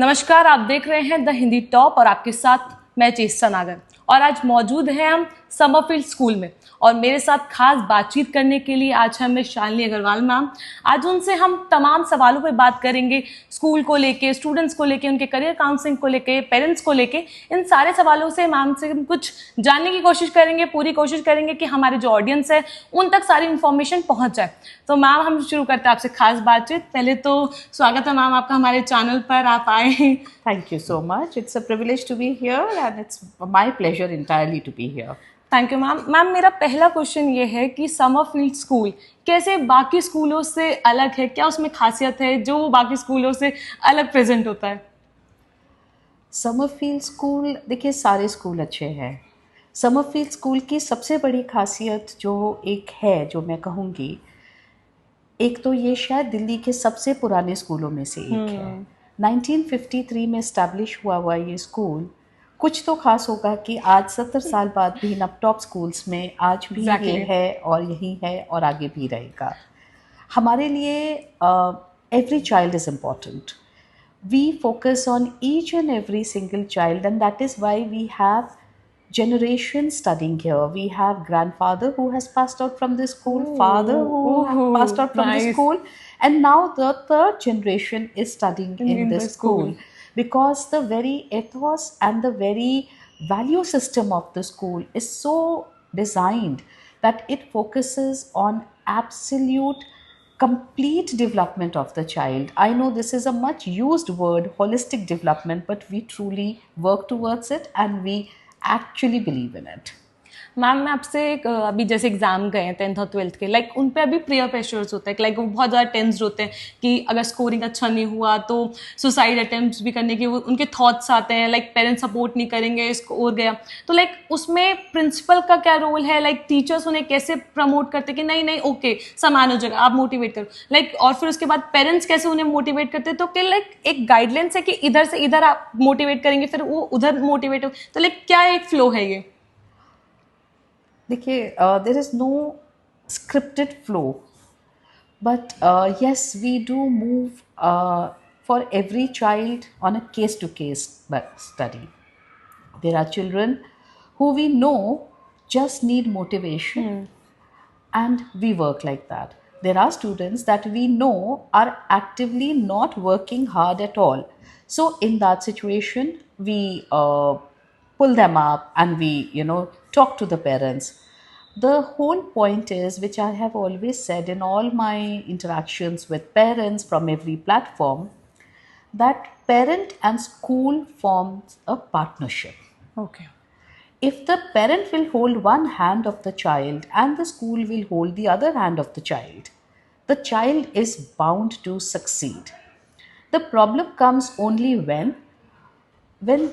नमस्कार, आप देख रहे हैं द हिंदी टॉप और आपके साथ मैं चेष्टा नागर। और आज मौजूद हैं हम समरफील्ड स्कूल में और मेरे साथ खास बातचीत करने के लिए आज हमें शालिनी अग्रवाल मैम। आज उनसे हम तमाम सवालों पर बात करेंगे, स्कूल को लेके, स्टूडेंट्स को लेके, उनके करियर काउंसलिंग को लेके, पेरेंट्स को लेके। इन सारे सवालों से मैम से हम कुछ जानने की कोशिश करेंगे, पूरी कोशिश करेंगे कि हमारे जो ऑडियंस है उन तक सारी इन्फॉर्मेशन पहुंच जाए। तो मैम, हम शुरू करते हैं आपसे खास बातचीत। पहले तो स्वागत है मैम आपका हमारे चैनल पर, आप आए। Thank you so much. It's a privilege to be here and it's my pleasure entirely to be here. Thank you ma'am. Ma'am, मेरा पहला क्वेश्चन ये है कि समरफील्ड स्कूल कैसे बाकी स्कूलों से अलग है? क्या उसमें खासियत है जो बाकी स्कूलों से अलग प्रेजेंट होता है? समरफील्ड स्कूल, देखिए सारे स्कूल अच्छे हैं। समरफील्ड स्कूल की सबसे बड़ी खासियत जो एक है, जो मैं कहूँगी, एक तो ये शायद दिल्ली के सबसे पुराने स्कूलों में से एक है। 1953 में इस्टेब्लिश हुआ ये स्कूल। कुछ तो खास होगा कि आज 70 साल बाद भी इन टॉप स्कूल्स में आज भी ये है और यही है और आगे भी रहेगा। हमारे लिए every child is important. We focus on each and every single child, and that is why we have generations studying here. We have grandfather who has passed out from the school, father who has passed out from the school, and now the third generation is studying in the school. Because the very ethos and the very value system of the school is so designed that it focuses on absolute complete development of the child. I know this is a much used word, holistic development, but we truly work towards it and we actually believe in it. Ma'am, मैं आपसे एक अभी जैसे exam गए हैं 10th और 12th के, like उन पे अभी प्रियर प्रेशर्स होते हैं, लाइक वो बहुत ज़्यादा टेंस्ड होते हैं कि अगर स्कोरिंग अच्छा नहीं हुआ तो सुसाइड अटेम्प्ट्स भी करने के वो उनके थॉट्स आते हैं, लाइक पेरेंट्स सपोर्ट नहीं करेंगे, स्कोर गया तो लाइक उसमें प्रिंसिपल का क्या रोल है? लाइक टीचर्स उन्हें कैसे प्रमोट करते कि नहीं नहीं ओके सामान हो जाएगा, आप मोटिवेट करो, लाइक और फिर उसके बाद पेरेंट्स कैसे उन्हें मोटिवेट करते? तो कि लाइक एक गाइडलाइंस है कि इधर से इधर आप मोटिवेट करेंगे फिर वो उधर मोटिवेट हो, तो लाइक क्या एक फ्लो है ये? देखिए, there is no scripted flow, but yes, we do move for every child on a case-to-case study. There are children who we know just need motivation, and we work like that. There are students that we know are actively not working hard at all. So in that situation, we pull them up and we, talk to the parents. The whole point is, which I have always said in all my interactions with parents from every platform, that parent and school forms a partnership. Okay. If the parent will hold one hand of the child and the school will hold the other hand of the child is bound to succeed. The problem comes only when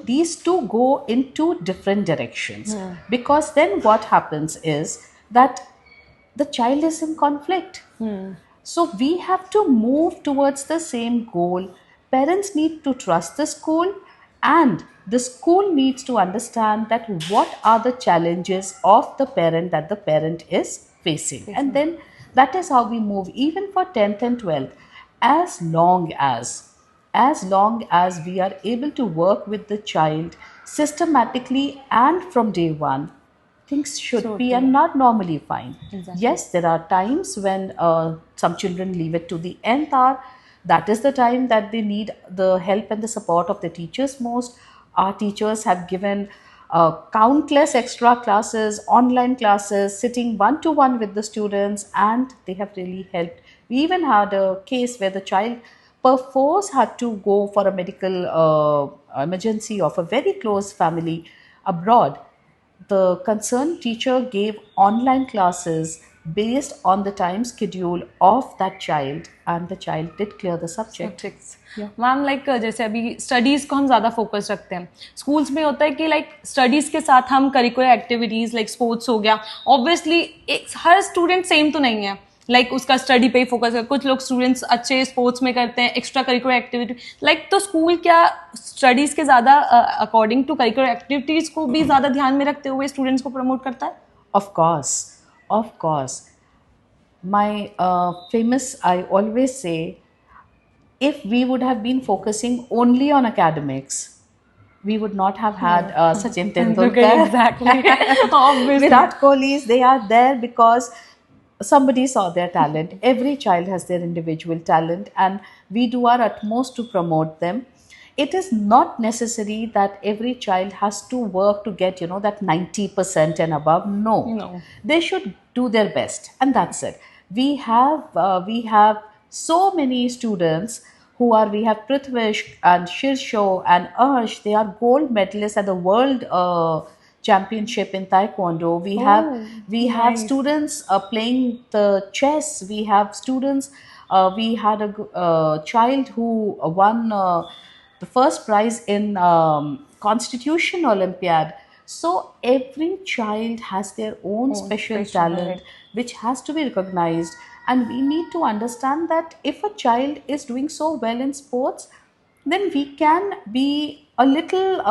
these two go in two different directions. Because then what happens is that the child is in conflict. So we have to move towards the same goal. Parents need to trust the school and the school needs to understand that what are the challenges of the parent that the parent is facing. And then that is how we move even for 10th and 12th. As long as we are able to work with the child systematically and from day one, things should be and not normally fine. Exactly. Yes, there are times when some children leave it to the nth hour. That is the time that they need the help and the support of the teachers most. Our teachers have given countless extra classes, online classes, sitting one-to-one with the students, and they have really helped. We even had a case where the child perforce had to go for a medical emergency of a very close family abroad. The concerned teacher gave online classes based on the time schedule of that child, and the child did clear the subject. Ma'am, like जैसे अभी studies को हम ज़्यादा focus रखते हैं, schools में होता है कि लाइक स्टडीज़ के साथ हम करिकुलर एक्टिविटीज़ लाइक स्पोर्ट्स हो गया, ऑब्वियसली हर स्टूडेंट सेम तो नहीं है, लाइक उसका स्टडी पे ही फोकस कर, कुछ लोग स्टूडेंट्स अच्छे स्पोर्ट्स में करते हैं, एक्स्ट्रा करिकुलर एक्टिविटी लाइक, तो स्कूल क्या स्टडीज़ के ज़्यादा अकॉर्डिंग टू करिकुलर एक्टिविटीज़ को भी ज़्यादा ध्यान में रखते हुए स्टूडेंट्स को प्रमोट करता है? Of course. My famous, I always say, if we would have been focusing only on academics, we would not have had Sachin Tendulkar. Exactly. Obviously. Virat Kohli's, they are there because somebody saw their talent. Every child has their individual talent, and we do our utmost to promote them. It is not necessary that every child has to work to get, that 90% and above. No, No. they should do their best, and that's it. We have so many students who are, we have Prithvish and Shirsho and Arsh. They are gold medalists at the world championship in taekwondo. We have nice. students playing the chess. We have students, we had a child who won the first prize in constitution olympiad. So every child has their own special special talent talent. which has to be recognized, and we need to understand that if a child is doing so well in sports, then we can be a little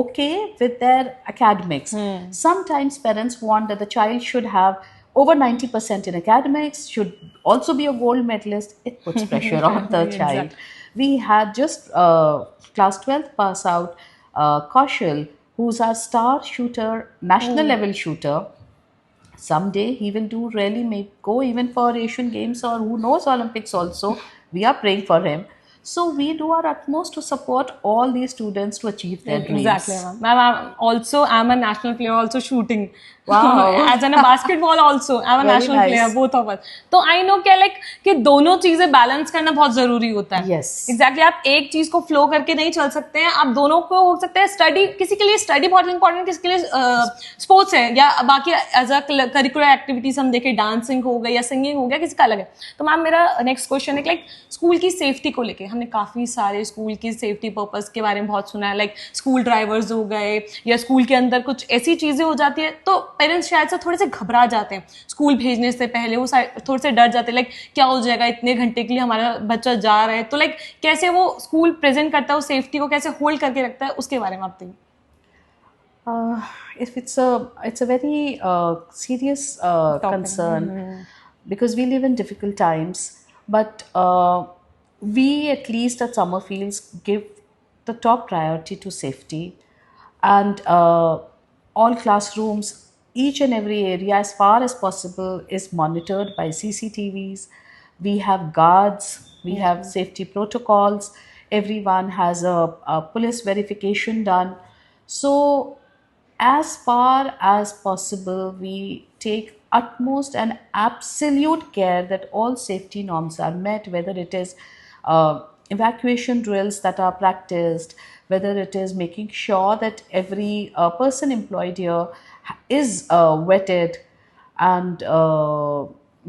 okay with their academics. Sometimes parents want that the child should have over 90% in academics, should also be a gold medalist. It puts pressure on the child. Exactly. We had just class 12th pass out Kaushal, who's our star shooter, national level shooter. Someday he will do really, may go even for Asian Games or who knows, Olympics also. We are praying for him. So we do our utmost to support all these students to achieve their dreams. Exactly, ma'am. Ma'am, I'm a national player, also shooting. Wow. As in a basketball also, I'm a Very national nice. player, both of us. तो I know क्या like कि दोनों चीजें balance करना बहुत जरूरी होता है. Yes. Exactly, आप एक चीज को फ्लो करके नहीं चल सकते हैं. आप दोनों को हो सकता है स्टडी, किसी के लिए स्टडी बहुत इंपॉर्टेंट, किसी के लिए स्पोर्ट्स है या बाकी एज अ करिकुलर एक्टिविटीज हम देखें, डांसिंग हो गया या सिंगिंग हो गया, किसी का अलग है. तो मैम मेरा नेक्स्ट क्वेश्चन है लाइक स्कूल की सेफ्टी को लेके हमने काफी सारे स्कूल की सेफ्टी पर्पस के बारे में बहुत सुना है, लाइक स्कूल ड्राइवर्स हो गए या स्कूल के अंदर कुछ ऐसी चीजें हो जाती है तो पेरेंट्स शायद से थोड़े से घबरा जाते हैं स्कूल भेजने से पहले, वो थोड़े से डर जाते हैं लाइक क्या हो जाएगा, इतने घंटे के लिए हमारा बच्चा जा रहा है. तो लाइक कैसे वो स्कूल प्रेजेंट करता है, वो सेफ्टी को कैसे होल्ड करके रखता है, उसके बारे में आप बताइए. If it's a very serious concern, because we live in difficult times, but we at least at Summerfields give the top priority to safety, and all classrooms, each and every area as far as possible is monitored by CCTVs. We have guards, we have safety protocols, everyone has a police verification done. So as far as possible, we take utmost and absolute care that all safety norms are met, whether it is evacuation drills that are practiced, whether it is making sure that every person employed here is vetted, and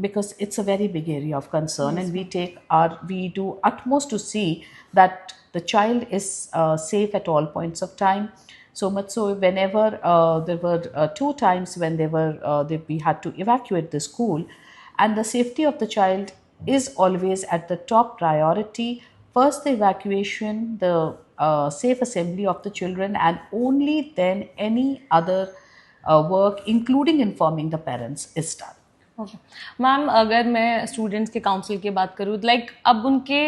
because it's a very big area of concern, and we do utmost to see that the child is safe at all points of time. So much so, whenever there were 2 times when we had to evacuate the school, and the safety of the child is always at the top priority. First, the evacuation, the safe assembly of the children, and only then any other work, including informing the parents, is done. Okay ma'am, अगर मैं students के council की बात करूँ, like अब उनके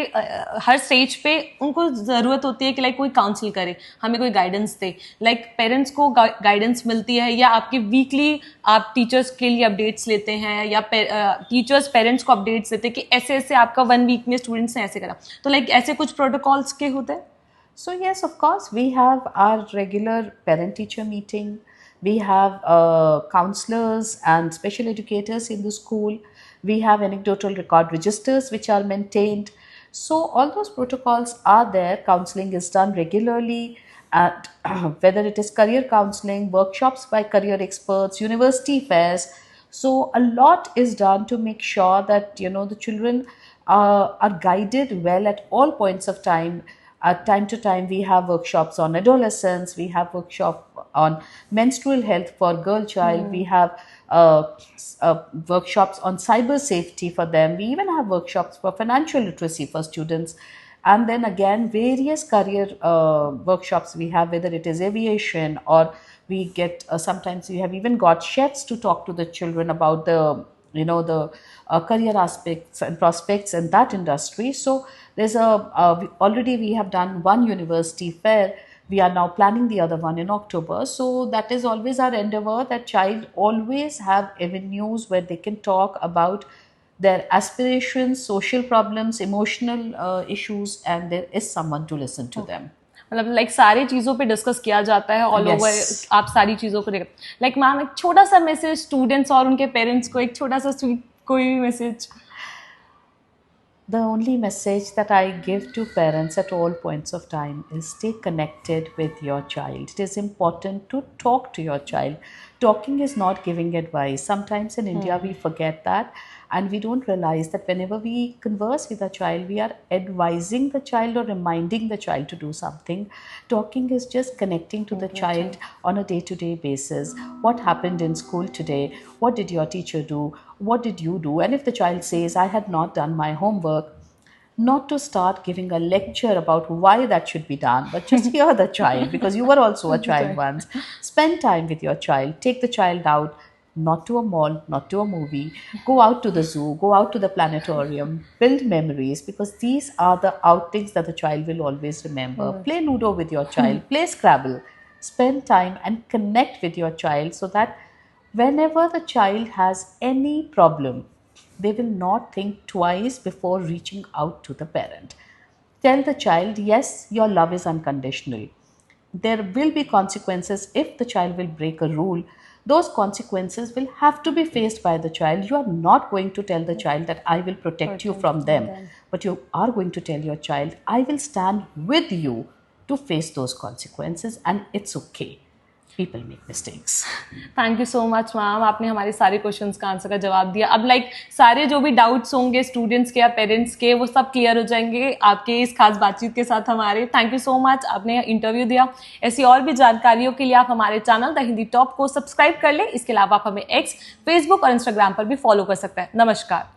हर stage पे उनको ज़रूरत होती है कि लाइक कोई काउंसिल करे, हमें कोई गाइडेंस दे. लाइक पेरेंट्स को गाइडेंस मिलती है या आपके वीकली आप टीचर्स के लिए अपडेट्स लेते हैं, या टीचर्स पेरेंट्स को अपडेट्स देते हैं कि ऐसे ऐसे आपका 1 वीक में स्टूडेंट्स ने ऐसे करा, तो लाइक ऐसे कुछ प्रोटोकॉल्स के होते हैं? So yes, of course, we have our regular parent-teacher meeting. We have counselors and special educators in the school. We have anecdotal record registers which are maintained. So all those protocols are there. Counseling is done regularly, and whether it is career counseling, workshops by career experts, university fairs. So a lot is done to make sure that the children are guided well at all points of time. At time to time, we have workshops on adolescence. We have workshop on menstrual health for girl child. We have workshops on cyber safety for them. We even have workshops for financial literacy for students. And then again, various career workshops we have, whether it is aviation, or we get sometimes we have even got chefs to talk to the children about the career aspects and prospects in that industry. So There's already we have done one university fair. We are now planning the other one in October. So that is always our endeavor, that child always have avenues where they can talk about their aspirations, social problems, emotional issues, and there is someone to listen to them. मतलब like सारी चीज़ों पे discuss किया जाता है all over. Yes. आप सारी चीज़ों को लेकर लाइक मैम एक छोटा सा मैसेज स्टूडेंट्स और उनके पेरेंट्स को, एक छोटा सा स्वीट कोई भी message. The only message that I give to parents at all points of time is stay connected with your child. It is important to talk to your child. Talking is not giving advice. Sometimes in India we forget that, and we don't realize that whenever we converse with a child, we are advising the child or reminding the child to do something. Talking is just connecting to the child on a day-to-day basis. What happened in school today? What did your teacher do? What did you do? And if the child says, I had not done my homework, not to start giving a lecture about why that should be done, but just hear the child, because you were also a child once. Spend time with your child. Take the child out, not to a mall, not to a movie. Go out to the zoo, go out to the planetarium, build memories, because these are the outings that the child will always remember. Play Ludo with your child, play Scrabble. Spend time and connect with your child so that whenever the child has any problem, they will not think twice before reaching out to the parent. Tell the child, yes, your love is unconditional. There will be consequences if the child will break a rule. Those consequences will have to be faced by the child. You are not going to tell the child that I will protect you from them, but you are going to tell your child, I will stand with you to face those consequences, and it's okay. People make mistakes. Thank you so much ma'am, आपने हमारे सारे questions का answer का जवाब दिया। अब like सारे जो भी डाउट्स होंगे स्टूडेंट्स के या पेरेंट्स के, वो सब क्लियर हो जाएंगे आपके इस खास बातचीत के साथ हमारे। थैंक यू सो मच, आपने इंटरव्यू दिया। ऐसी और भी जानकारियों के लिए आप हमारे चैनल द हिंदी टॉप को सब्सक्राइब कर लें। इसके अलावा आप हमें एक्स, फेसबुक और इंस्टाग्राम पर भी फॉलो कर सकते हैं। नमस्कार।